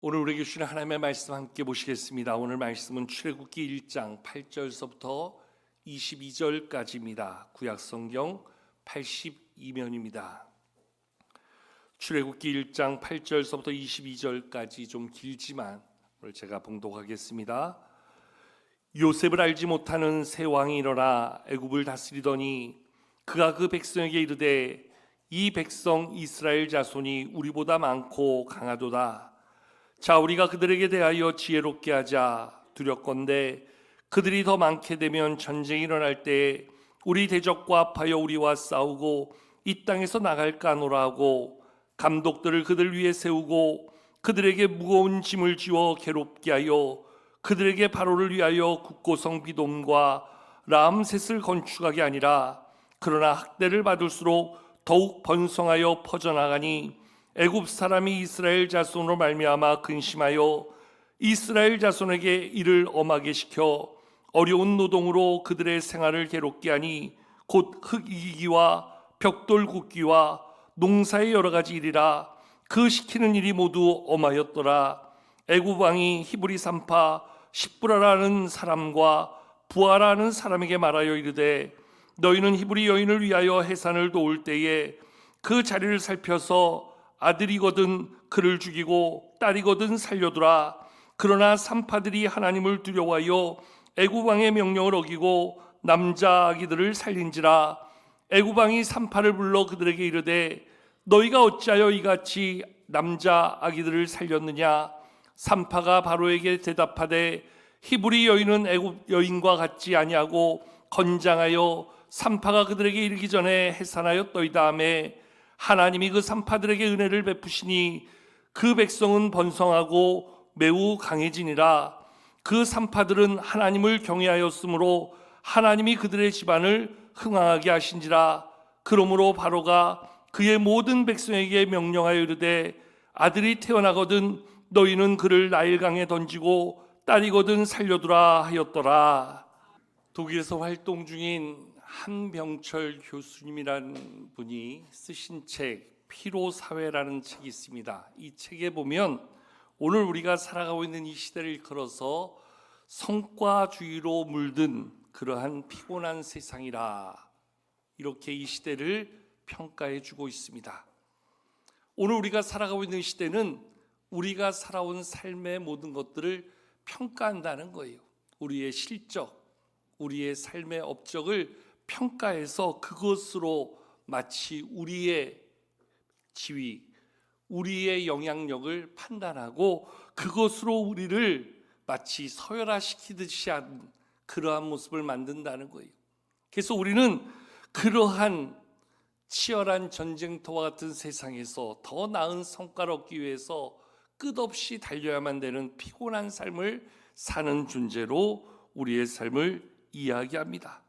오늘 우리에게 주시는 하나님의 말씀 함께 보시겠습니다. 오늘 말씀은 출애굽기 1장 8절서부터 22절까지입니다. 구약성경 82면입니다. 출애굽기 1장 8절서부터 22절까지 좀 길지만 오늘 제가 봉독하겠습니다. 요셉을 알지 못하는 새 왕이 일어나 애굽을 다스리더니 그가 그 백성에게 이르되 이 백성 이스라엘 자손이 우리보다 많고 강하도다. 자, 우리가 그들에게 대하여 지혜롭게 하자. 두렵건대 그들이 더 많게 되면 전쟁이 일어날 때 우리 대적과 합하여 우리와 싸우고 이 땅에서 나갈까 하노라 하고 감독들을 그들 위에 세우고 그들에게 무거운 짐을 지워 괴롭게 하여 그들에게 바로를 위하여 국고성 비돔과 라암셋을 건축하게 아니라 그러나 학대를 받을수록 더욱 번성하여 퍼져나가니 애굽 사람이 이스라엘 자손으로 말미암아 근심하여 이스라엘 자손에게 이를 엄하게 시켜 어려운 노동으로 그들의 생활을 괴롭게 하니 곧 흙 이기기와 벽돌 굽기와 농사의 여러 가지 일이라. 그 시키는 일이 모두 엄하였더라. 애굽 왕이 히브리 산파 십브라라는 사람과 부하라는 사람에게 말하여 이르되 너희는 히브리 여인을 위하여 해산을 도울 때에 그 자리를 살펴서 아들이거든 그를 죽이고 딸이거든 살려두라. 그러나 산파들이 하나님을 두려워하여 애굽 왕의 명령을 어기고 남자 아기들을 살린지라. 애굽 왕이 산파를 불러 그들에게 이르되 너희가 어찌하여 이같이 남자 아기들을 살렸느냐. 산파가 바로에게 대답하되 히브리 여인은 애굽 여인과 같지 아니하고 건장하여 산파가 그들에게 이르기 전에 해산하였더이다 하매 하나님이 그 산파들에게 은혜를 베푸시니 그 백성은 번성하고 매우 강해지니라. 그 산파들은 하나님을 경외하였으므로 하나님이 그들의 집안을 흥황하게 하신지라. 그러므로 바로가 그의 모든 백성에게 명령하여 이르되 아들이 태어나거든 너희는 그를 나일강에 던지고 딸이거든 살려두라 하였더라. 독일에서 활동 중인 한병철 교수님이라는 분이 쓰신 책 피로사회라는 책이 있습니다. 이 책에 보면 오늘 우리가 살아가고 있는 이 시대를 일컬어서 성과주의로 물든 그러한 피곤한 세상이라 이렇게 이 시대를 평가해 주고 있습니다. 오늘 우리가 살아가고 있는 시대는 우리가 살아온 삶의 모든 것들을 평가한다는 거예요. 우리의 실적, 우리의 삶의 업적을 평가해서 그것으로 마치 우리의 지위, 우리의 영향력을 판단하고 그것으로 우리를 마치 서열화시키듯이 하는 그러한 모습을 만든다는 거예요. 그래서 우리는 그러한 치열한 전쟁터와 같은 세상에서 더 나은 성과를 얻기 위해서 끝없이 달려야만 되는 피곤한 삶을 사는 존재로 우리의 삶을 이야기합니다.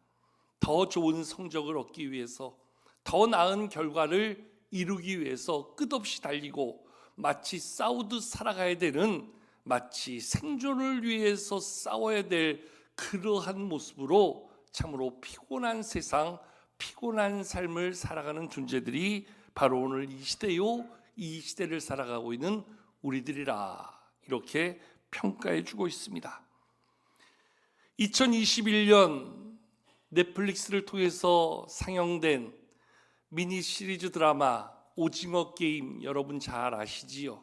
더 좋은 성적을 얻기 위해서, 더 나은 결과를 이루기 위해서 끝없이 달리고 마치 싸우듯 살아가야 되는, 마치 생존을 위해서 싸워야 될 그러한 모습으로 참으로 피곤한 세상, 피곤한 삶을 살아가는 존재들이 바로 오늘 이 시대요, 이 시대를 살아가고 있는 우리들이라 이렇게 평가해 주고 있습니다. 2021년 넷플릭스를 통해서 상영된 미니 시리즈 드라마 오징어 게임 여러분 잘 아시지요?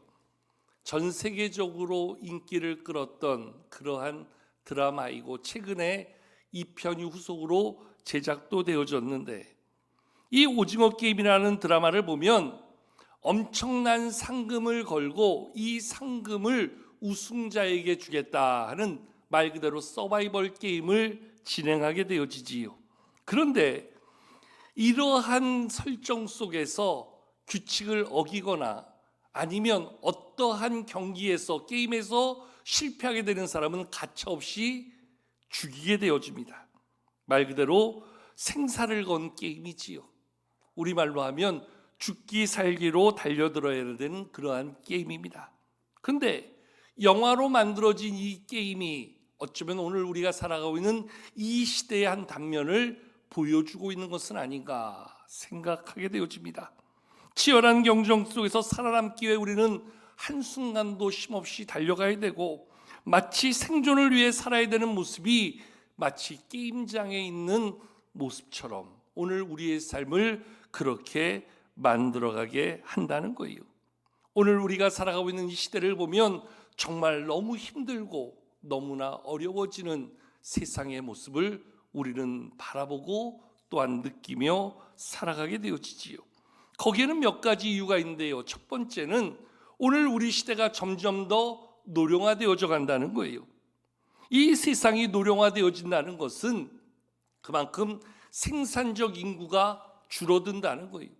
전 세계적으로 인기를 끌었던 그러한 드라마이고 최근에 2편이 후속으로 제작도 되어졌는데 이 오징어 게임이라는 드라마를 보면 엄청난 상금을 걸고 이 상금을 우승자에게 주겠다 하는 말 그대로 서바이벌 게임을 진행하게 되어지지요. 그런데 이러한 설정 속에서 규칙을 어기거나 아니면 어떠한 경기에서 게임에서 실패하게 되는 사람은 가차없이 죽이게 되어집니다. 말 그대로 생사를 건 게임이지요. 우리말로 하면 죽기 살기로 달려들어야 되는 그러한 게임입니다. 그런데 영화로 만들어진 이 게임이 어쩌면 오늘 우리가 살아가고 있는 이 시대의 한 단면을 보여주고 있는 것은 아닌가 생각하게 되어집니다. 치열한 경쟁 속에서 살아남기 위해 우리는 한순간도 쉼없이 달려가야 되고 마치 생존을 위해 살아야 되는 모습이 마치 게임장에 있는 모습처럼 오늘 우리의 삶을 그렇게 만들어가게 한다는 거예요. 오늘 우리가 살아가고 있는 이 시대를 보면 정말 너무 힘들고 너무나 어려워지는 세상의 모습을 우리는 바라보고 또한 느끼며 살아가게 되어지지요. 거기에는 몇 가지 이유가 있는데요. 첫 번째는 오늘 우리 시대가 점점 더 노령화되어져 간다는 거예요. 이 세상이 노령화되어진다는 것은 그만큼 생산적 인구가 줄어든다는 거예요.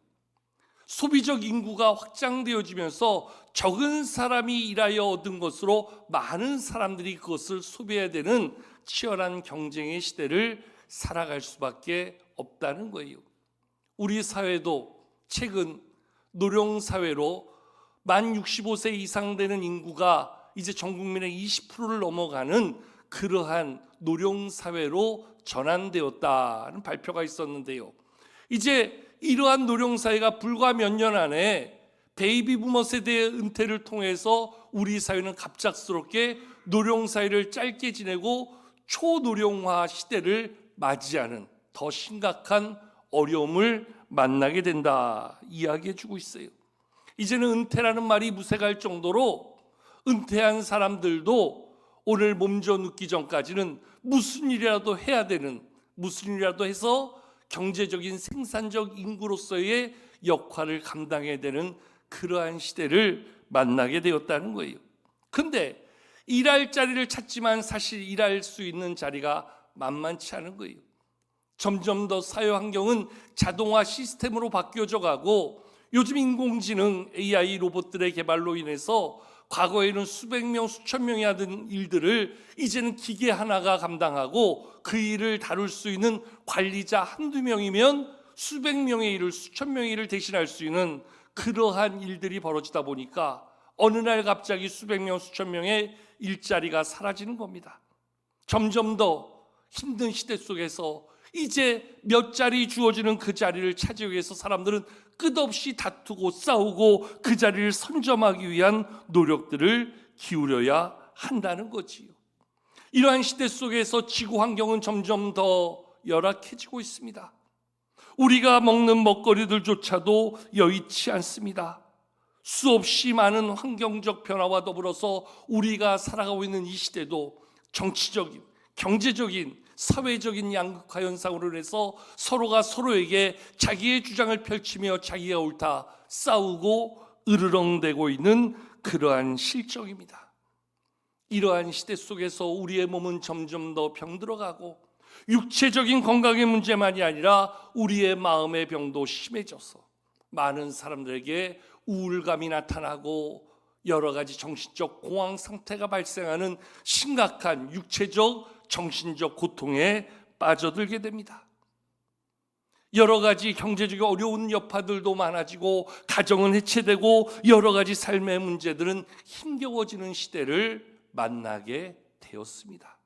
소비적 인구가 확장되어지면서 적은 사람이 일하여 얻은 것으로 많은 사람들이 그것을 소비해야 되는 치열한 경쟁의 시대를 살아갈 수밖에 없다는 거예요. 우리 사회도 최근 노령사회로 만 65세 이상 되는 인구가 이제 전 국민의 20%를 넘어가는 그러한 노령사회로 전환되었다는 발표가 있었는데요. 이제 이러한 노령사회가 불과 몇 년 안에 베이비부머 세대의 은퇴를 통해서 우리 사회는 갑작스럽게 노령사회를 짧게 지내고 초노령화 시대를 맞이하는 더 심각한 어려움을 만나게 된다 이야기해 주고 있어요. 이제는 은퇴라는 말이 무색할 정도로 은퇴한 사람들도 오늘 몸져 눕기 전까지는 무슨 일이라도 해야 되는, 무슨 일이라도 해서 경제적인 생산적 인구로서의 역할을 감당해야 되는 그러한 시대를 만나게 되었다는 거예요. 근데 일할 자리를 찾지만 사실 일할 수 있는 자리가 만만치 않은 거예요. 점점 더 사회 환경은 자동화 시스템으로 바뀌어져 가고 요즘 인공지능 AI 로봇들의 개발로 인해서 과거에는 수백 명, 수천 명이 하던 일들을 이제는 기계 하나가 감당하고 그 일을 다룰 수 있는 관리자 한두 명이면 수백 명의 일을, 수천 명의 일을 대신할 수 있는 그러한 일들이 벌어지다 보니까 어느 날 갑자기 수백 명, 수천 명의 일자리가 사라지는 겁니다. 점점 더 힘든 시대 속에서 이제 몇 자리 주어지는 그 자리를 차지하기 위해서 사람들은 끝없이 다투고 싸우고 그 자리를 선점하기 위한 노력들을 기울여야 한다는 거지요. 이러한 시대 속에서 지구 환경은 점점 더 열악해지고 있습니다. 우리가 먹는 먹거리들조차도 여의치 않습니다. 수없이 많은 환경적 변화와 더불어서 우리가 살아가고 있는 이 시대도 정치적인, 경제적인, 사회적인 양극화 현상으로 인해서 서로가 서로에게 자기의 주장을 펼치며 자기가 옳다 싸우고 으르렁대고 있는 그러한 실정입니다. 이러한 시대 속에서 우리의 몸은 점점 더 병들어가고 육체적인 건강의 문제만이 아니라 우리의 마음의 병도 심해져서 많은 사람들에게 우울감이 나타나고 여러 가지 정신적 공황 상태가 발생하는 심각한 육체적, 정신적 고통에 빠져들게 됩니다. 여러 가지 경제적인 어려운 여파들도 많아지고 가정은 해체되고 여러 가지 삶의 문제들은 힘겨워지는 시대를 만나게 되었습니다.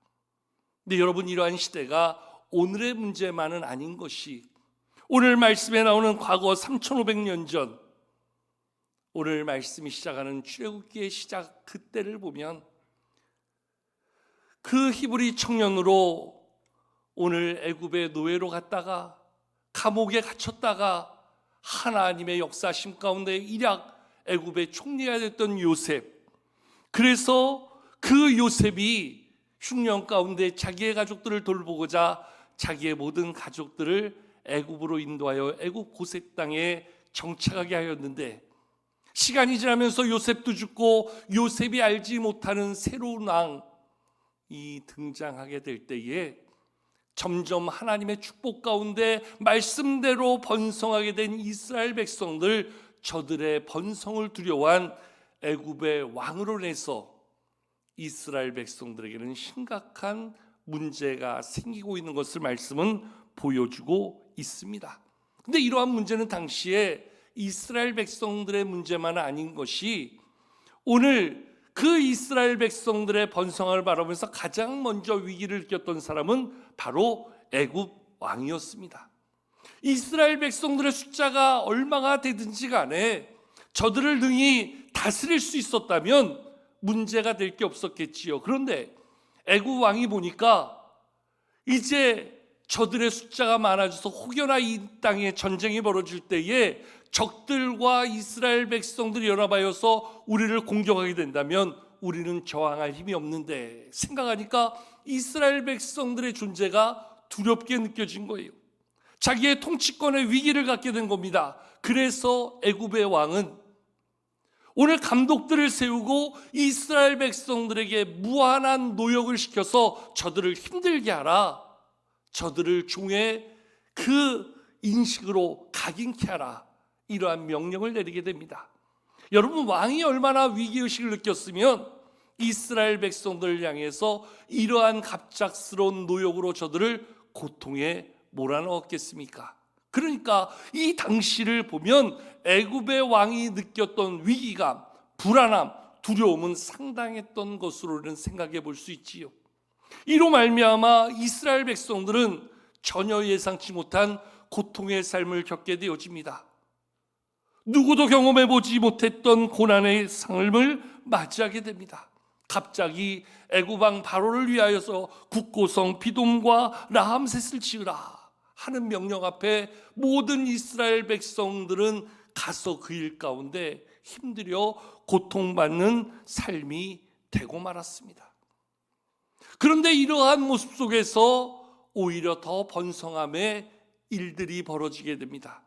근데 여러분, 이러한 시대가 오늘의 문제만은 아닌 것이 오늘 말씀에 나오는 과거 3500년 전 오늘 말씀이 시작하는 출애굽기의 시작 그때를 보면 그 히브리 청년으로 오늘 애굽의 노예로 갔다가 감옥에 갇혔다가 하나님의 역사심 가운데 일약 애굽의 총리가 됐던 요셉, 그래서 그 요셉이 흉년 가운데 자기의 가족들을 돌보고자 자기의 모든 가족들을 애굽으로 인도하여 애굽 고색 땅에 정착하게 하였는데 시간이 지나면서 요셉도 죽고 요셉이 알지 못하는 새로운 왕이 등장하게 될 때에 점점 하나님의 축복 가운데 말씀대로 번성하게 된 이스라엘 백성들, 저들의 번성을 두려워한 애굽의 왕으로 인해서 이스라엘 백성들에게는 심각한 문제가 생기고 있는 것을 말씀은 보여주고 있습니다. 근데 이러한 문제는 당시에 이스라엘 백성들의 문제만 아닌 것이 오늘 그 이스라엘 백성들의 번성을 바라보면서 가장 먼저 위기를 느꼈던 사람은 바로 애굽 왕이었습니다. 이스라엘 백성들의 숫자가 얼마가 되든지 간에 저들을 능히 다스릴 수 있었다면 문제가 될 게 없었겠지요. 그런데 애굽 왕이 보니까 이제 저들의 숫자가 많아져서 혹여나 이 땅에 전쟁이 벌어질 때에 적들과 이스라엘 백성들이 연합하여서 우리를 공격하게 된다면 우리는 저항할 힘이 없는데 생각하니까 이스라엘 백성들의 존재가 두렵게 느껴진 거예요. 자기의 통치권의 위기를 갖게 된 겁니다. 그래서 애굽의 왕은 오늘 감독들을 세우고 이스라엘 백성들에게 무한한 노역을 시켜서 저들을 힘들게 하라. 저들을 종의 그 인식으로 각인케 하라. 이러한 명령을 내리게 됩니다. 여러분, 왕이 얼마나 위기의식을 느꼈으면 이스라엘 백성들을 향해서 이러한 갑작스러운 노역으로 저들을 고통에 몰아넣었겠습니까? 그러니까 이 당시를 보면 애굽의 왕이 느꼈던 위기감, 불안함, 두려움은 상당했던 것으로는 생각해 볼 수 있지요. 이로 말미암아 이스라엘 백성들은 전혀 예상치 못한 고통의 삶을 겪게 되어집니다. 누구도 경험해 보지 못했던 고난의 삶을 맞이하게 됩니다. 갑자기 애굽 왕 바로를 위하여서 국고성 비돔과 라암셋을 지으라 하는 명령 앞에 모든 이스라엘 백성들은 가서 그 일 가운데 힘들여 고통받는 삶이 되고 말았습니다. 그런데 이러한 모습 속에서 오히려 더 번성함의 일들이 벌어지게 됩니다.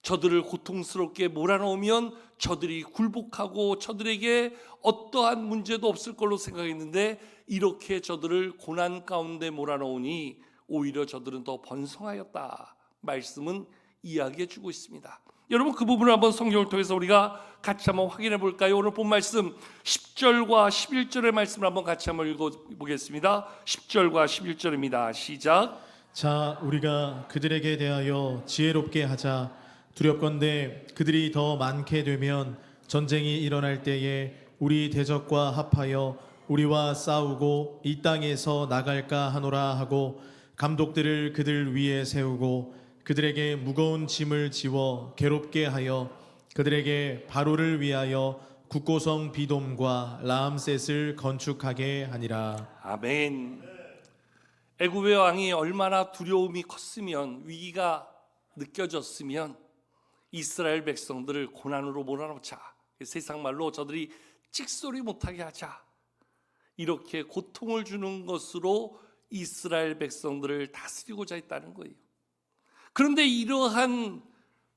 저들을 고통스럽게 몰아넣으면 저들이 굴복하고 저들에게 어떠한 문제도 없을 걸로 생각했는데 이렇게 저들을 고난 가운데 몰아넣으니 오히려 저들은 더 번성하였다. 말씀은 이야기해 주고 있습니다. 여러분, 그 부분을 한번 성경을 통해서 우리가 같이 한번 확인해 볼까요? 오늘 본 말씀 10절과 11절의 말씀을 한번 같이 한번 읽어보겠습니다. 10절과 11절입니다. 시작. 자, 우리가 그들에게 대하여 지혜롭게 하자. 두렵건대 그들이 더 많게 되면 전쟁이 일어날 때에 우리 대적과 합하여 우리와 싸우고 이 땅에서 나갈까 하노라 하고 감독들을 그들 위에 세우고 그들에게 무거운 짐을 지워 괴롭게 하여 그들에게 바로를 위하여 국고성 비돔과 라암셋을 건축하게 하니라. 아멘. 애굽의 왕이 얼마나 두려움이 컸으면, 위기가 느껴졌으면 이스라엘 백성들을 고난으로 몰아넣자, 세상 말로 저들이 찍소리 못하게 하자, 이렇게 고통을 주는 것으로 이스라엘 백성들을 다스리고자 했다는 거예요. 그런데 이러한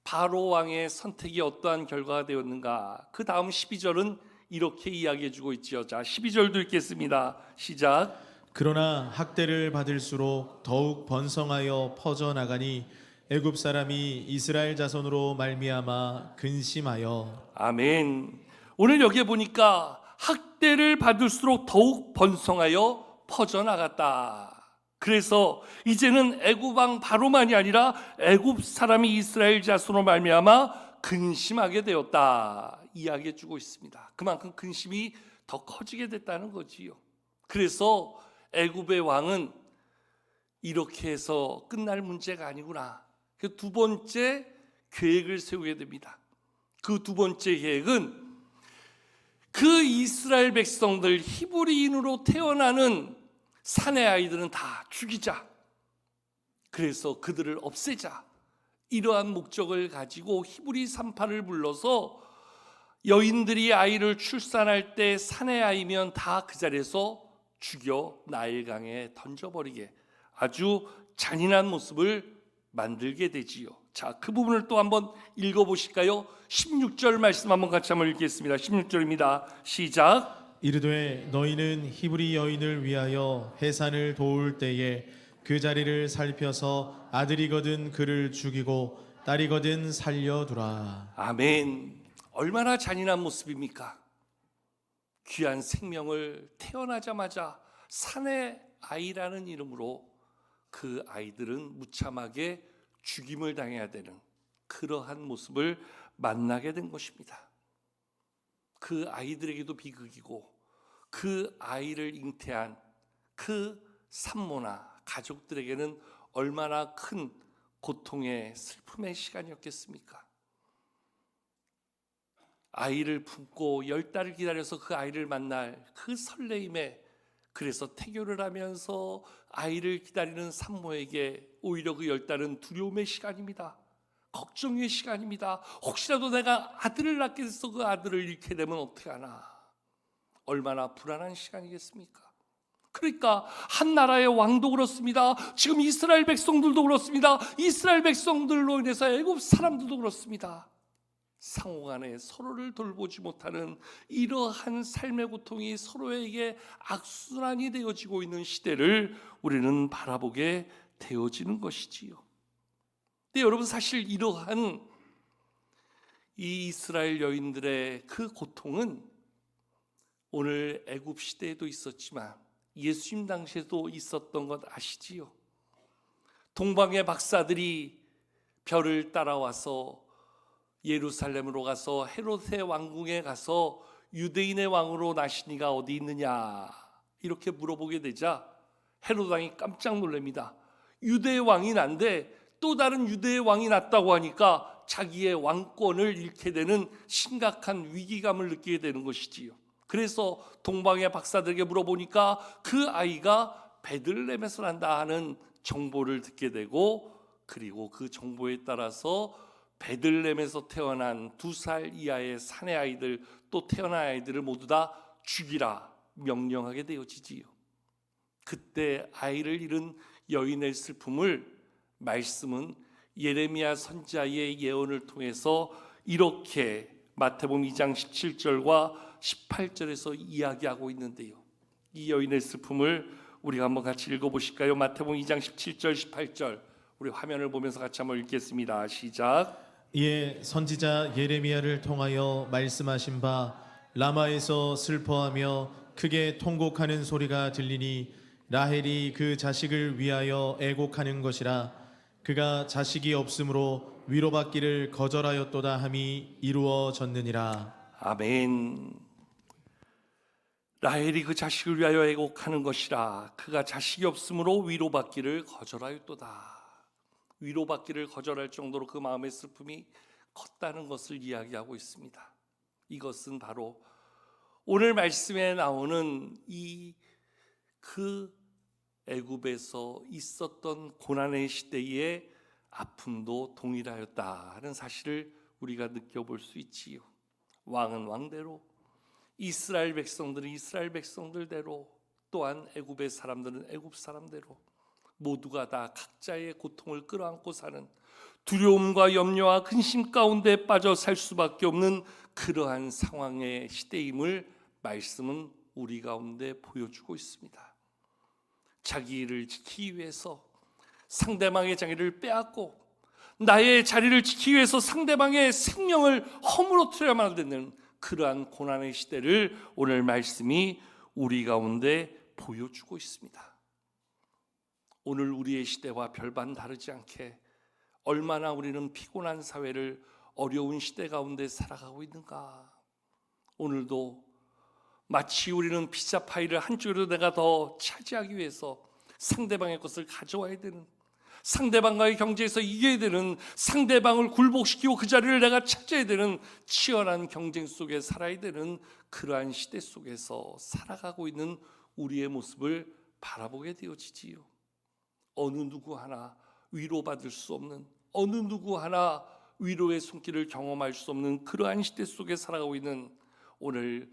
바로 왕의 선택이 어떠한 결과가 되었는가? 그 다음 12절은 이렇게 이야기해 주고 있지요. 자, 12절도 읽겠습니다. 시작. 그러나 학대를 받을수록 더욱 번성하여 퍼져나가니 애굽 사람이 이스라엘 자손으로 말미암아 근심하여. 아멘. 오늘 여기에 보니까 학대를 받을수록 더욱 번성하여 퍼져나갔다. 그래서 이제는 애굽 왕 바로만이 아니라 애굽 사람이 이스라엘 자손으로 말미암아 근심하게 되었다 이야기해 주고 있습니다. 그만큼 근심이 더 커지게 됐다는 거지요. 그래서 애굽의 왕은 이렇게 해서 끝날 문제가 아니구나, 그 두 번째 계획을 세우게 됩니다. 그 두 번째 계획은 그 이스라엘 백성들, 히브리인으로 태어나는 사내 아이들은 다 죽이자, 그래서 그들을 없애자, 이러한 목적을 가지고 히브리 산파를 불러서 여인들이 아이를 출산할 때 사내 아이면 다 그 자리에서 죽여 나일강에 던져버리게, 아주 잔인한 모습을 만들게 되지요. 자, 그 부분을 또 한번 읽어보실까요? 16절 말씀 한번 같이 한번 읽겠습니다. 16절입니다. 시작. 이르되 너희는 히브리 여인을 위하여 해산을 도울 때에 그 자리를 살펴서 아들이거든 그를 죽이고 딸이거든 살려두라. 아멘. 얼마나 잔인한 모습입니까? 귀한 생명을 태어나자마자 사내 아이라는 이름으로 그 아이들은 무참하게 죽임을 당해야 되는 그러한 모습을 만나게 된 것입니다. 그 아이들에게도 비극이고 그 아이를 잉태한 그 산모나 가족들에게는 얼마나 큰 고통의 슬픔의 시간이었겠습니까? 아이를 품고 10달을 기다려서 그 아이를 만날 그 설레임에, 그래서 태교를 하면서 아이를 기다리는 산모에게 오히려 그 10달은 두려움의 시간입니다. 걱정의 시간입니다. 혹시라도 내가 아들을 낳게 돼서 그 아들을 잃게 되면 어떻게 하나. 얼마나 불안한 시간이겠습니까? 그러니까 한 나라의 왕도 그렇습니다. 지금 이스라엘 백성들도 그렇습니다. 이스라엘 백성들로 인해서 애굽 사람들도 그렇습니다. 상호간에 서로를 돌보지 못하는 이러한 삶의 고통이 서로에게 악순환이 되어지고 있는 시대를 우리는 바라보게 되어지는 것이지요. 근데 여러분, 사실 이러한 이 이스라엘 여인들의 그 고통은 오늘 애굽 시대에도 있었지만 예수님 당시에도 있었던 것 아시지요? 동방의 박사들이 별을 따라와서 예루살렘으로 가서 헤롯의 왕궁에 가서 유대인의 왕으로 나신 이가 어디 있느냐 이렇게 물어보게 되자 헤롯 왕이 깜짝 놀랍니다. 유대의 왕이 난데 또 다른 유대의 왕이 났다고 하니까 자기의 왕권을 잃게 되는 심각한 위기감을 느끼게 되는 것이지요. 그래서 동방의 박사들에게 물어보니까 그 아이가 베들레헴에서 난다 하는 정보를 듣게 되고, 그리고 그 정보에 따라서 베들레헴에서 태어난 2살 이하의 사내 아이들, 또 태어난 아이들을 모두 다 죽이라 명령하게 되어지지요. 그때 아이를 잃은 여인의 슬픔을 말씀은 예레미야 선지자의 예언을 통해서 이렇게 마태복음 2장 17절과 18절에서 이야기하고 있는데요. 이 여인의 슬픔을 우리가 한번 같이 읽어보실까요? 마태복음 2장 17절 18절 우리 화면을 보면서 같이 한번 읽겠습니다. 시작. 이에 선지자 예레미야를 통하여 말씀하신 바 라마에서 슬퍼하며 크게 통곡하는 소리가 들리니 라헬이 그 자식을 위하여 애곡하는 것이라. 그가 자식이 없으므로 위로받기를 거절하였도다 함이 이루어졌느니라. 아멘. 라헬이 그 자식을 위하여 애곡하는 것이라. 그가 자식이 없으므로 위로받기를 거절하였도다. 위로받기를 거절할 정도로 그 마음의 슬픔이 컸다는 것을 이야기하고 있습니다. 이것은 바로 오늘 말씀에 나오는 그 애굽에서 있었던 고난의 시대의 아픔도 동일하였다 하는 사실을 우리가 느껴볼 수 있지요. 왕은 왕대로, 이스라엘 백성들은 이스라엘 백성들대로, 또한 애굽의 사람들은 애굽 사람대로 모두가 다 각자의 고통을 끌어안고 사는, 두려움과 염려와 근심 가운데 빠져 살 수밖에 없는 그러한 상황의 시대임을 말씀은 우리 가운데 보여주고 있습니다. 자기를 지키기 위해서 상대방의 자기를 빼앗고 나의 자리를 지키기 위해서 상대방의 생명을 허물어뜨려야만 되는 그러한 고난의 시대를 오늘 말씀이 우리 가운데 보여주고 있습니다. 오늘 우리의 시대와 별반 다르지 않게 얼마나 우리는 피곤한 사회를 어려운 시대 가운데 살아가고 있는가. 오늘도 마치 우리는 피자 파이를 한쪽으로 내가 더 차지하기 위해서 상대방의 것을 가져와야 되는, 상대방과의 경쟁에서 이겨야 되는, 상대방을 굴복시키고 그 자리를 내가 차지해야 되는 치열한 경쟁 속에 살아야 되는 그러한 시대 속에서 살아가고 있는 우리의 모습을 바라보게 되어지지요. 어느 누구 하나 위로받을 수 없는, 어느 누구 하나 위로의 손길을 경험할 수 없는 그러한 시대 속에 살아가고 있는 오늘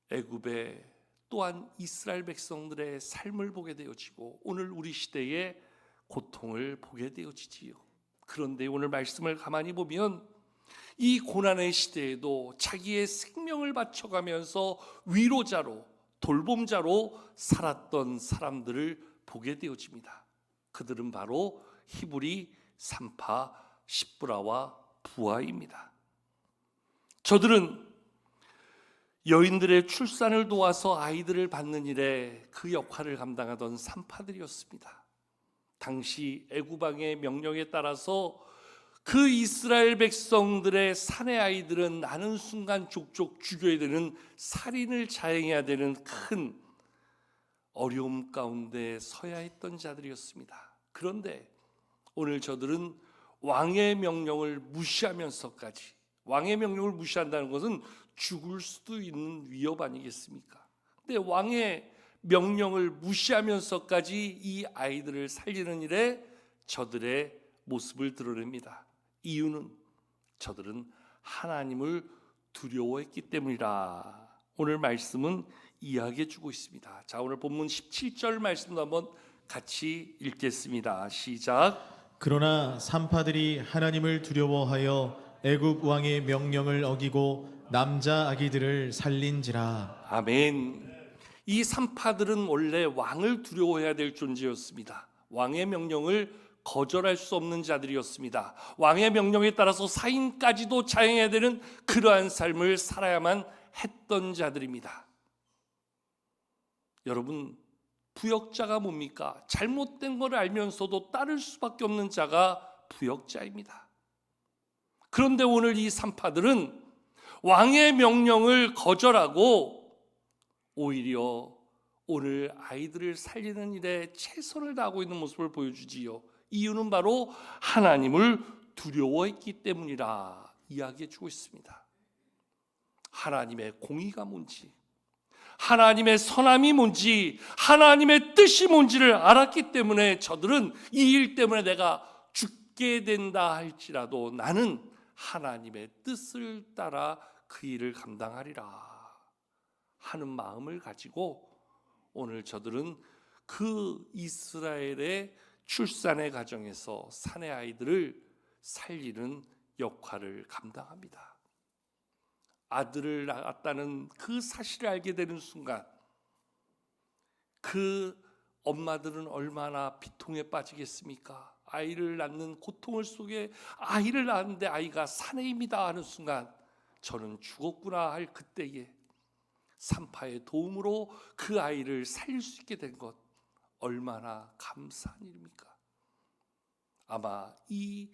애굽의 또한 이스라엘 백성들의 삶을 보게 되어지고 오늘 우리 시대의 고통을 보게 되어지지요. 그런데 오늘 말씀을 가만히 보면 이 고난의 시대에도 자기의 생명을 바쳐가면서 위로자로, 돌봄자로 살았던 사람들을 보게 되어집니다. 그들은 바로 히브리, 산파, 십브라와 부하입니다. 저들은 여인들의 출산을 도와서 아이들을 낳는 일에 그 역할을 감당하던 산파들이었습니다. 당시 애굽 왕의 명령에 따라서 그 이스라엘 백성들의 사내 아이들은 나는 순간 족족 죽여야 되는, 살인을 자행해야 되는 큰 어려움 가운데 서야 했던 자들이었습니다. 그런데 오늘 저들은 왕의 명령을 무시하면서까지, 왕의 명령을 무시한다는 것은 죽을 수도 있는 위협 아니겠습니까? 근데 왕의 명령을 무시하면서까지 이 아이들을 살리는 일에 저들의 모습을 드러냅니다. 이유는 저들은 하나님을 두려워했기 때문이라. 오늘 말씀은 이야기해 주고 있습니다. 자, 오늘 본문 17절 말씀도 한번 같이 읽겠습니다. 시작. 그러나 산파들이 하나님을 두려워하여 애굽 왕의 명령을 어기고 남자 아기들을 살린지라. 아멘. 이 산파들은 원래 왕을 두려워해야 될 존재였습니다. 왕의 명령을 거절할 수 없는 자들이었습니다. 왕의 명령에 따라서 사인까지도 자행해야 되는 그러한 삶을 살아야만 했던 자들입니다. 여러분, 부역자가 뭡니까? 잘못된 걸 알면서도 따를 수밖에 없는 자가 부역자입니다. 그런데 오늘 이 산파들은 왕의 명령을 거절하고 오히려 오늘 아이들을 살리는 일에 최선을 다하고 있는 모습을 보여주지요. 이유는 바로 하나님을 두려워했기 때문이라 이야기해 주고 있습니다. 하나님의 공의가 뭔지, 하나님의 선함이 뭔지, 하나님의 뜻이 뭔지를 알았기 때문에 저들은 이 일 때문에 내가 죽게 된다 할지라도 나는 하나님의 뜻을 따라 그 일을 감당하리라 하는 마음을 가지고 오늘 저들은 그 이스라엘의 출산의 과정에서 사내 아이들을 살리는 역할을 감당합니다. 아들을 낳았다는 그 사실을 알게 되는 순간 그 엄마들은 얼마나 비통에 빠지겠습니까? 아이를 낳는 고통을 속에 아이를 낳았는데 아이가 사내입니다 하는 순간 저는 죽었구나 할 그때에 산파의 도움으로 그 아이를 살릴 수 있게 된 것 얼마나 감사한 일입니까? 아마 이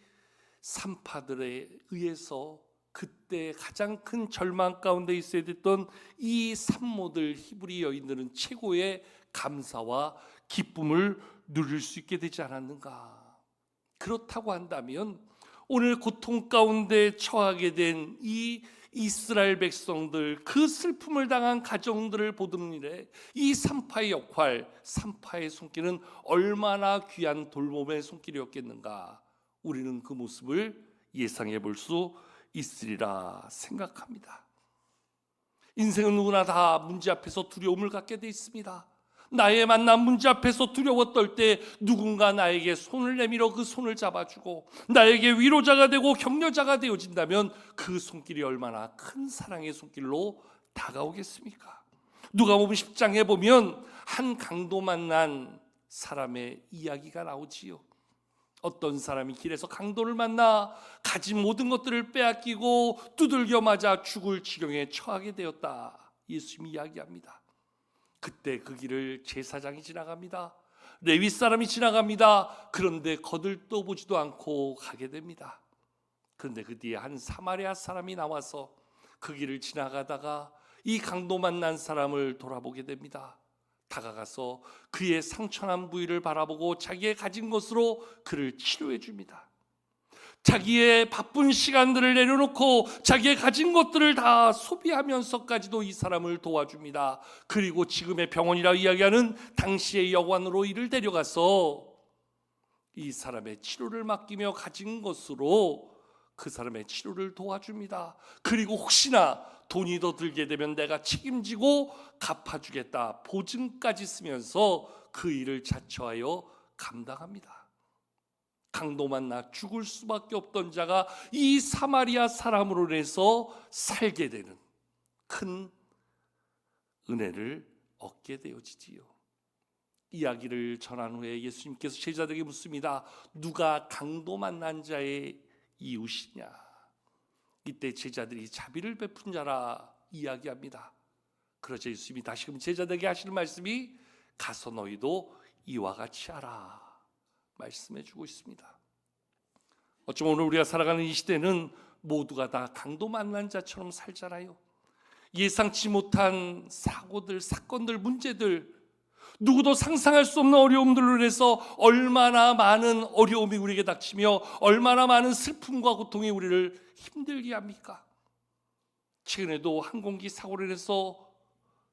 산파들에 의해서 그때 가장 큰 절망 가운데 있어야 됐던 이 산모들 히브리 여인들은 최고의 감사와 기쁨을 누릴 수 있게 되지 않았는가? 그렇다고 한다면 오늘 고통 가운데 처하게 된 이 이스라엘 백성들, 그 슬픔을 당한 가정들을 보듬는 일에 이 산파의 역할, 산파의 손길은 얼마나 귀한 돌봄의 손길이었겠는가? 우리는 그 모습을 예상해 볼 수 있으리라 생각합니다. 인생은 누구나 다 문제 앞에서 두려움을 갖게 돼 있습니다. 나의 만남 문제 앞에서 두려워 떨 때 누군가 나에게 손을 내밀어 그 손을 잡아주고 나에게 위로자가 되고 격려자가 되어진다면 그 손길이 얼마나 큰 사랑의 손길로 다가오겠습니까? 누가복음 10장에 보면 한 강도 만난 사람의 이야기가 나오지요. 어떤 사람이 길에서 강도를 만나 가진 모든 것들을 빼앗기고 두들겨 맞아 죽을 지경에 처하게 되었다. 예수님이 이야기합니다. 그때 그 길을 제사장이 지나갑니다. 레위 사람이 지나갑니다. 그런데 거들떠보지도 않고 가게 됩니다. 그런데 그 뒤에 한 사마리아 사람이 나와서 그 길을 지나가다가 이 강도 만난 사람을 돌아보게 됩니다. 다가가서 그의 상처난 부위를 바라보고 자기의 가진 것으로 그를 치료해 줍니다. 자기의 바쁜 시간들을 내려놓고 자기의 가진 것들을 다 소비하면서까지도 이 사람을 도와줍니다. 그리고 지금의 병원이라 이야기하는 당시의 여관으로 이를 데려가서 이 사람의 치료를 맡기며 가진 것으로 그 사람의 치료를 도와줍니다. 그리고 혹시나 돈이 더 들게 되면 내가 책임지고 갚아주겠다 보증까지 쓰면서 그 일을 자처하여 감당합니다. 강도 만나 죽을 수밖에 없던 자가 이 사마리아 사람으로 인해서 살게 되는 큰 은혜를 얻게 되어지지요. 이야기를 전한 후에 예수님께서 제자들에게 묻습니다. 누가 강도 만난 자의 이웃이냐? 이때 제자들이 자비를 베푼 자라 이야기합니다. 그러자 예수님이 다시금 제자들에게 하시는 말씀이 가서 너희도 이와 같이 하라 말씀해 주고 있습니다. 어쩌면 오늘 우리가 살아가는 이 시대는 모두가 다 강도 만난 자처럼 살잖아요. 예상치 못한 사고들, 사건들, 문제들, 누구도 상상할 수 없는 어려움들로 인해서 얼마나 많은 어려움이 우리에게 닥치며 얼마나 많은 슬픔과 고통이 우리를 힘들게 합니까? 최근에도 항공기 사고로 인해서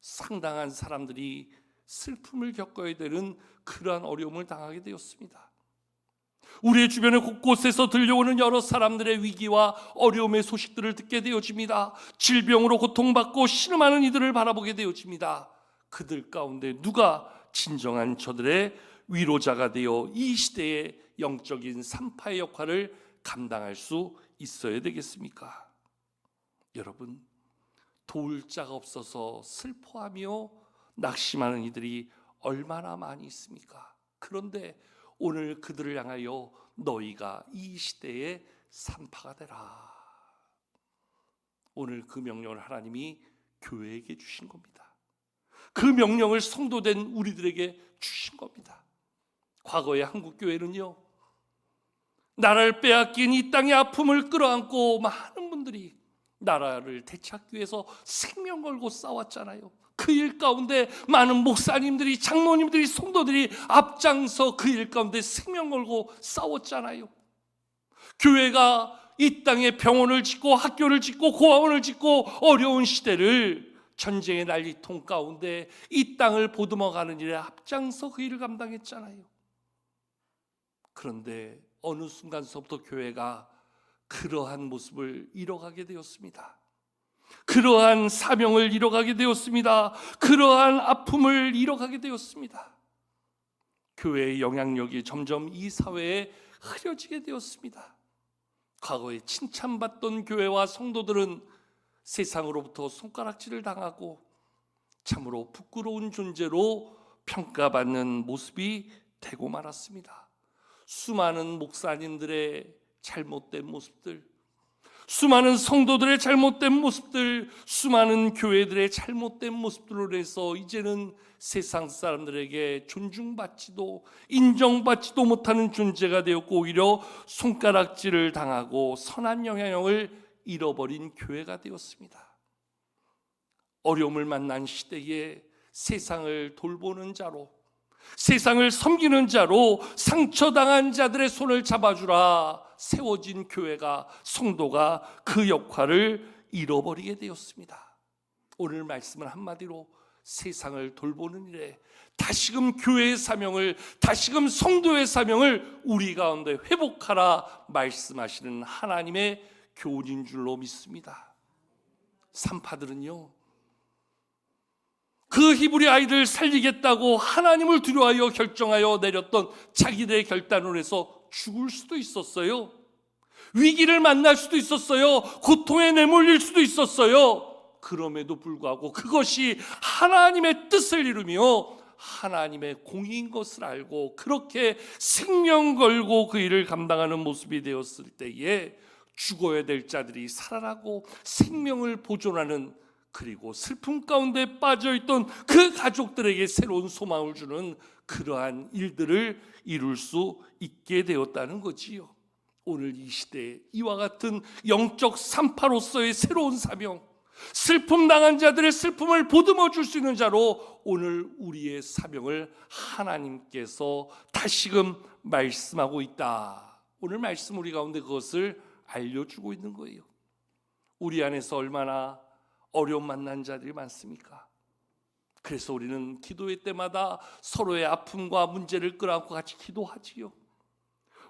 상당한 사람들이 슬픔을 겪어야 되는 그러한 어려움을 당하게 되었습니다. 우리의 주변의 곳곳에서 들려오는 여러 사람들의 위기와 어려움의 소식들을 듣게 되어집니다. 질병으로 고통받고 신음하는 이들을 바라보게 되어집니다. 그들 가운데 누가 진정한 저들의 위로자가 되어 이 시대의 영적인 산파의 역할을 감당할 수 있어야 되겠습니까? 여러분, 도울 자가 없어서 슬퍼하며 낙심하는 이들이 얼마나 많이 있습니까? 그런데 오늘 그들을 향하여 너희가 이 시대의 산파가 되라. 오늘 그 명령을 하나님이 교회에게 주신 겁니다. 그 명령을 성도된 우리들에게 주신 겁니다. 과거의 한국교회는요, 나라를 빼앗긴 이 땅의 아픔을 끌어안고 많은 분들이 나라를 되찾기 위해서 생명 걸고 싸웠잖아요. 그 일 가운데 많은 목사님들이, 장로님들이, 성도들이 앞장서 그 일 가운데 생명 걸고 싸웠잖아요. 교회가 이 땅에 병원을 짓고 학교를 짓고 고아원을 짓고 어려운 시대를 전쟁의 난리통 가운데 이 땅을 보듬어가는 일에 앞장서 그 일을 감당했잖아요. 그런데 어느 순간서부터 교회가 그러한 모습을 잃어가게 되었습니다. 그러한 사명을 잃어가게 되었습니다. 그러한 아픔을 잃어가게 되었습니다. 교회의 영향력이 점점 이 사회에 흐려지게 되었습니다. 과거에 칭찬받던 교회와 성도들은 세상으로부터 손가락질을 당하고 참으로 부끄러운 존재로 평가받는 모습이 되고 말았습니다. 수많은 목사님들의 잘못된 모습들, 수많은 성도들의 잘못된 모습들, 수많은 교회들의 잘못된 모습들로 인해서 이제는 세상 사람들에게 존중받지도 인정받지도 못하는 존재가 되었고 오히려 손가락질을 당하고 선한 영향력을 잃어버린 교회가 되었습니다. 어려움을 만난 시대에 세상을 돌보는 자로, 세상을 섬기는 자로 상처당한 자들의 손을 잡아주라 세워진 교회가, 성도가 그 역할을 잃어버리게 되었습니다. 오늘 말씀은 한마디로 세상을 돌보는 일에 다시금 교회의 사명을, 다시금 성도의 사명을 우리 가운데 회복하라 말씀하시는 하나님의 교훈인 줄로 믿습니다. 산파들은요, 그 히브리 아이들 살리겠다고 하나님을 두려워하여 결정하여 내렸던 자기들의 결단으로 해서 죽을 수도 있었어요. 위기를 만날 수도 있었어요. 고통에 내몰릴 수도 있었어요. 그럼에도 불구하고 그것이 하나님의 뜻을 이루며 하나님의 공의인 것을 알고 그렇게 생명 걸고 그 일을 감당하는 모습이 되었을 때에 죽어야 될 자들이 살아나고 생명을 보존하는, 그리고 슬픔 가운데 빠져있던 그 가족들에게 새로운 소망을 주는 그러한 일들을 이룰 수 있게 되었다는 거지요. 오늘 이 시대에 이와 같은 영적 산파로서의 새로운 사명, 슬픔 당한 자들의 슬픔을 보듬어 줄 수 있는 자로 오늘 우리의 사명을 하나님께서 다시금 말씀하고 있다. 오늘 말씀 우리 가운데 그것을 알려주고 있는 거예요. 우리 안에서 얼마나 어려움 만난 자들이 많습니까? 그래서 우리는 기도회 때마다 서로의 아픔과 문제를 끌어안고 같이 기도하지요.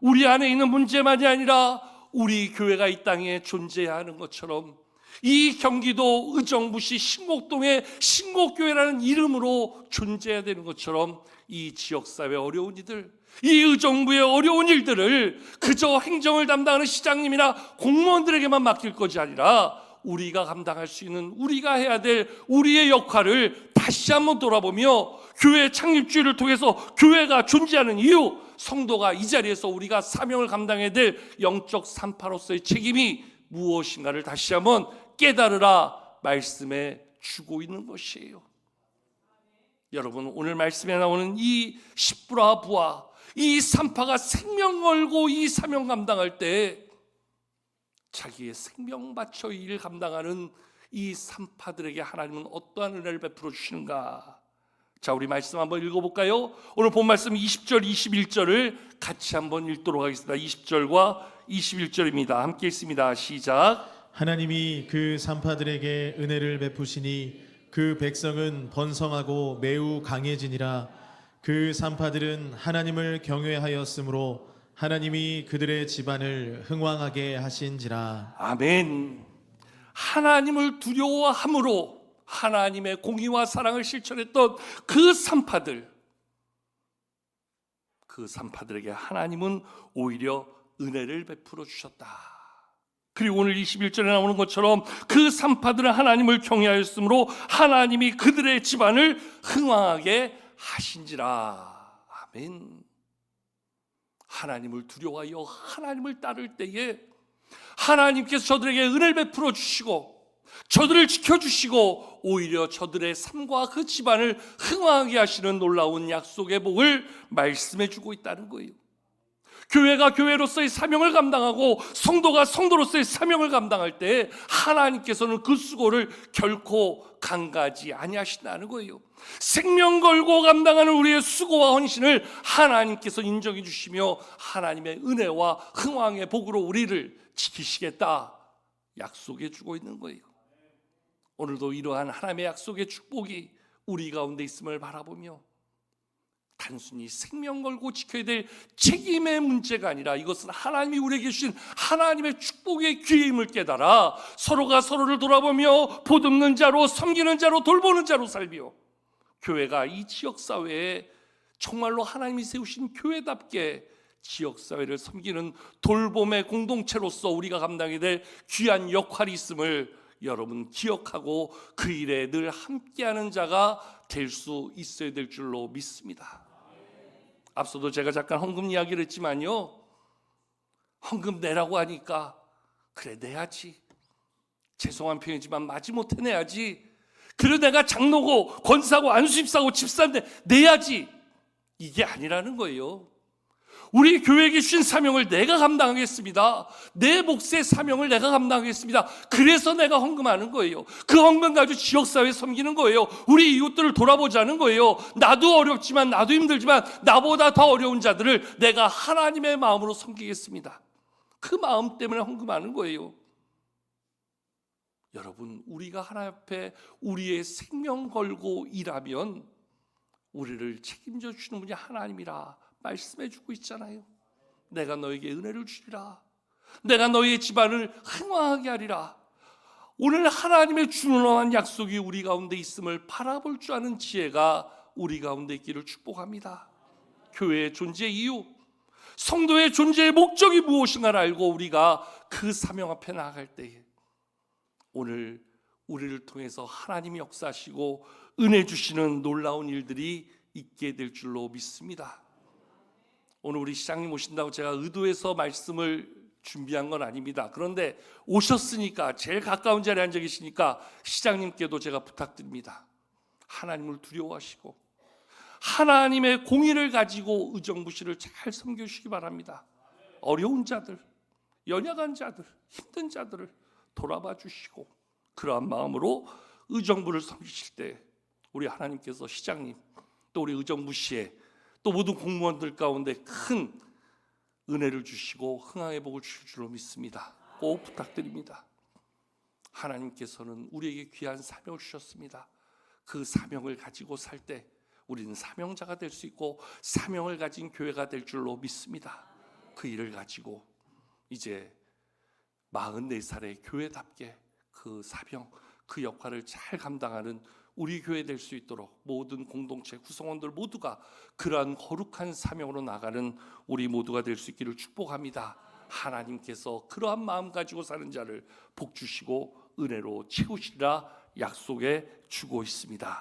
우리 안에 있는 문제만이 아니라 우리 교회가 이 땅에 존재해야 하는 것처럼 이 경기도 의정부시 신곡동의 신곡교회라는 이름으로 존재해야 되는 것처럼 이 지역사회 어려운 이들, 이 의정부의 어려운 일들을 그저 행정을 담당하는 시장님이나 공무원들에게만 맡길 것이 아니라 우리가 감당할 수 있는, 우리가 해야 될 우리의 역할을 다시 한번 돌아보며 교회 창립주의를 통해서 교회가 존재하는 이유, 성도가 이 자리에서 우리가 사명을 감당해야 될 영적 산파로서의 책임이 무엇인가를 다시 한번 깨달으라 말씀해 주고 있는 것이에요. 여러분, 오늘 말씀에 나오는 이 십부라 부하, 이 산파가 생명 걸고 이 사명 감당할 때 자기의 생명 바쳐 이 일을 감당하는 이 산파들에게 하나님은 어떠한 은혜를 베풀어 주시는가? 자, 우리 말씀 한번 읽어볼까요? 오늘 본 말씀 20절, 21절을 같이 한번 읽도록 하겠습니다. 20절과 21절입니다. 함께 읽습니다. 시작. 하나님이 그 산파들에게 은혜를 베푸시니 그 백성은 번성하고 매우 강해지니라. 그 산파들은 하나님을 경외하였으므로 하나님이 그들의 집안을 흥왕하게 하신지라. 아멘. 하나님을 두려워함으로 하나님의 공의와 사랑을 실천했던 그 산파들에게 하나님은 오히려 은혜를 베풀어 주셨다. 그리고 오늘 21절에 나오는 것처럼 그 산파들은 하나님을 경외하였으므로 하나님이 그들의 집안을 흥왕하게 하신지라. 아멘. 하나님을 두려워하여 하나님을 따를 때에 하나님께서 저들에게 은혜를 베풀어 주시고 저들을 지켜주시고 오히려 저들의 삶과 그 집안을 흥왕하게 하시는 놀라운 약속의 복을 말씀해 주고 있다는 거예요. 교회가 교회로서의 사명을 감당하고 성도가 성도로서의 사명을 감당할 때 하나님께서는 그 수고를 결코 간과하지 아니하신다는 거예요. 생명 걸고 감당하는 우리의 수고와 헌신을 하나님께서 인정해 주시며 하나님의 은혜와 흥왕의 복으로 우리를 지키시겠다 약속해 주고 있는 거예요. 오늘도 이러한 하나님의 약속의 축복이 우리 가운데 있음을 바라보며 단순히 생명 걸고 지켜야 될 책임의 문제가 아니라 이것은 하나님이 우리에게 주신 하나님의 축복의 기회임을 깨달아 서로가 서로를 돌아보며 보듬는 자로, 섬기는 자로, 돌보는 자로 살며 교회가 이 지역사회에 정말로 하나님이 세우신 교회답게 지역사회를 섬기는 돌봄의 공동체로서 우리가 감당해야 될 귀한 역할이 있음을 여러분 기억하고 그 일에 늘 함께하는 자가 될 수 있어야 될 줄로 믿습니다. 앞서도 제가 잠깐 헌금 이야기를 했지만요, 헌금 내라고 하니까 그래 내야지, 죄송한 표현이지만 마지못해 내야지, 그래 내가 장로고 권사고 안수집사고 집사인데 내야지, 이게 아니라는 거예요. 우리 교회에게 주신 사명을 내가 감당하겠습니다. 내 몫의 사명을 내가 감당하겠습니다. 그래서 내가 헌금하는 거예요. 그 헌금 가지고 지역사회 섬기는 거예요. 우리 이웃들을 돌아보자는 거예요. 나도 어렵지만 나도 힘들지만 나보다 더 어려운 자들을 내가 하나님의 마음으로 섬기겠습니다. 그 마음 때문에 헌금하는 거예요. 여러분, 우리가 하나님 앞에 우리의 생명 걸고 일하면 우리를 책임져 주시는 분이 하나님이라 말씀해 주고 있잖아요. 내가 너에게 은혜를 주리라, 내가 너희의 집안을 흥왕하게 하리라. 오늘 하나님의 준엄한 약속이 우리 가운데 있음을 바라볼 줄 아는 지혜가 우리 가운데 있기를 축복합니다. 교회의 존재 이유, 성도의 존재의 목적이 무엇인가를 알고 우리가 그 사명 앞에 나아갈 때에 오늘 우리를 통해서 하나님이 역사하시고 은혜 주시는 놀라운 일들이 있게 될 줄로 믿습니다. 오늘 우리 시장님 오신다고 제가 의도해서 말씀을 준비한 건 아닙니다. 그런데 오셨으니까 제일 가까운 자리에 앉아 계시니까 시장님께도 제가 부탁드립니다. 하나님을 두려워하시고 하나님의 공의를 가지고 의정부시를 잘 섬겨주시기 바랍니다. 어려운 자들, 연약한 자들, 힘든 자들을 돌아봐 주시고 그러한 마음으로 의정부를 섬기실 때 우리 하나님께서 시장님 또 우리 의정부시에 또 모든 공무원들 가운데 큰 은혜를 주시고 흥왕의 복을 주실 줄로 믿습니다. 꼭 부탁드립니다. 하나님께서는 우리에게 귀한 사명을 주셨습니다. 그 사명을 가지고 살 때 우리는 사명자가 될 수 있고 사명을 가진 교회가 될 줄로 믿습니다. 그 일을 가지고 이제 44살의 교회답게 그 사명, 그 역할을 잘 감당하는 우리 교회 될 수 있도록 모든 공동체 구성원들 모두가 그러한 거룩한 사명으로 나가는 우리 모두가 될 수 있기를 축복합니다. 하나님께서 그러한 마음 가지고 사는 자를 복 주시고 은혜로 채우시리라 약속해 주고 있습니다.